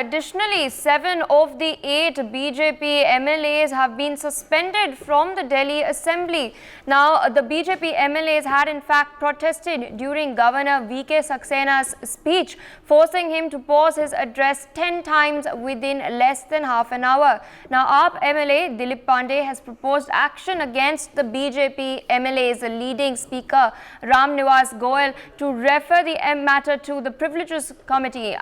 additionally, 7 of the 8 BJP MLAs have been suspended from the Delhi Assembly. Now, the BJP MLAs had in fact protested during Governor V.K. Saksena's speech, forcing him to pause his address 10 times within less than half an hour. Now, AAP MLA Dilip Pandey has proposed action against the BJP MLA's leading speaker Ram Nivas Goyal to refer the matter to the Privileges Committee.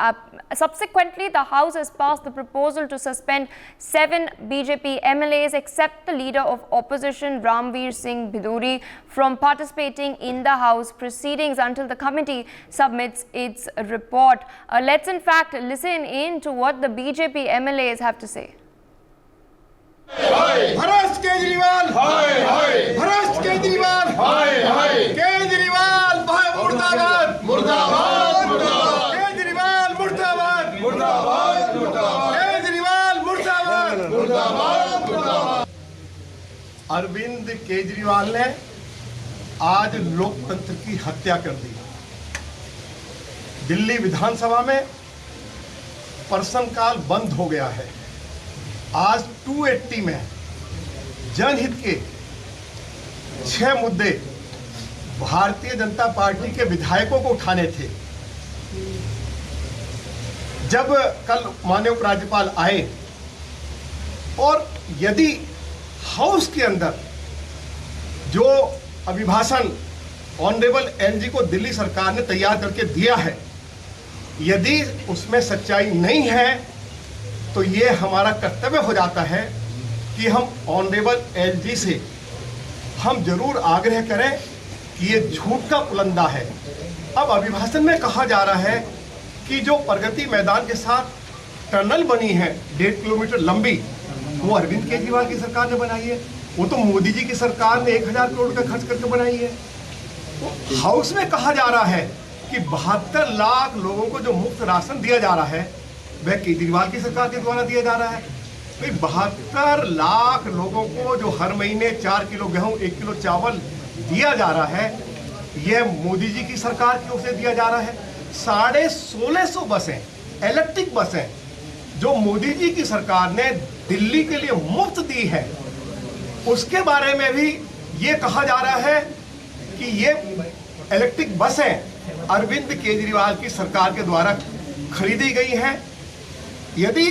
Subsequently, the House has passed the proposal to suspend 7 BJP MLAs except the leader of opposition Ramveer Singh Biduri from participating in the House proceedings until the committee submits its report. Let's in fact listen in to what the BJP MLAs have to say. भ्रष्ट केजरीवाल भ्रष्ट केजरीवाल केजरीवाल मुर्दाबाद मुर्दाबाद केजरीवाल मुर्दाबाद मुर्दाबाद केजरीवाल मुर्दाबाद मुर्दाबाद। अरविंद केजरीवाल ने आज लोकतंत्र की हत्या कर दी। दिल्ली विधानसभा में प्रश्नकाल बंद हो गया है। आज 280 में जनहित के 6 मुद्दे भारतीय जनता पार्टी के विधायकों को उठाने थे। जब कल माननीय उपराज्यपाल आए और यदि हाउस के अंदर जो अभिभाषण ऑनरेबल एलजी को दिल्ली सरकार ने तैयार करके दिया है, यदि उसमें सच्चाई नहीं है तो ये हमारा कर्तव्य हो जाता है कि हम ऑनरेबल एलजी से हम जरूर आग्रह करें कि ये झूठ का पुलंदा है। अब अभिभाषण में कहा जा रहा है कि जो प्रगति मैदान के साथ टनल बनी है 1.5 किलोमीटर लंबी, वो अरविंद केजरीवाल की सरकार ने बनाई है। वो तो मोदी जी की सरकार ने 1000 करोड़ का खर्च करके बनाई है। हाउस में कहा जा रहा है कि 72 लाख लोगों को जो मुफ्त राशन दिया जा रहा है वह केजरीवाल की सरकार के द्वारा दिया जा रहा है। 72 लाख लोगों को जो हर महीने 4 किलो गेहूं 1 किलो चावल दिया जा रहा है, यह मोदी जी की सरकार की ओर से दिया जा रहा है। 1650 बसें, इलेक्ट्रिक बसें जो मोदी जी की सरकार ने दिल्ली के लिए मुफ्त दी है, उसके बारे में भी ये कहा जा रहा है कि ये इलेक्ट्रिक बसें अरविंद केजरीवाल की सरकार के द्वारा खरीदी गई हैं। यदि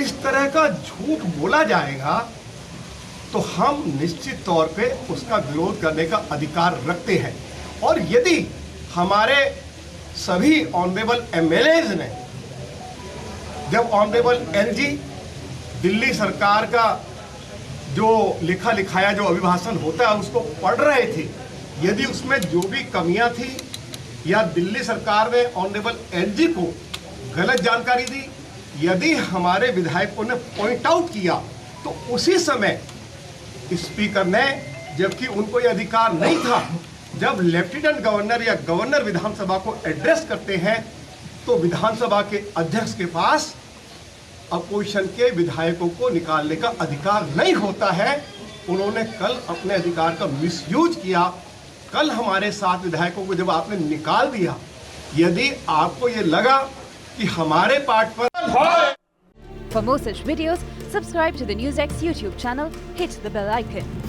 इस तरह का झूठ बोला जाएगा तो हम निश्चित तौर पे उसका विरोध करने का अधिकार रखते हैं। और यदि हमारे सभी ऑनरेबल एमएलएज ने जब ऑनरेबल एलजी दिल्ली सरकार का जो लिखा लिखाया जो अभिभाषण होता है उसको पढ़ रहे थे, यदि उसमें जो भी कमियां थी या दिल्ली सरकार ने ऑनरेबल एलजी को गलत जानकारी दी, यदि हमारे विधायकों ने पॉइंट आउट किया तो उसी समय स्पीकर ने, जबकि उनको यह अधिकार नहीं था, जब लेफ्टिनेंट गवर्नर या गवर्नर विधानसभा को एड्रेस करते हैं तो विधानसभा के अध्यक्ष के पास अपोजिशन के विधायकों को निकालने का अधिकार नहीं होता है। उन्होंने कल अपने अधिकार का मिसयूज किया। कल हमारे 7 विधायकों को जब आपने निकाल दिया, यदि आपको ये लगा कि हमारे पार्ट पर For more such videos, subscribe to the NewsX YouTube channel, hit the bell icon.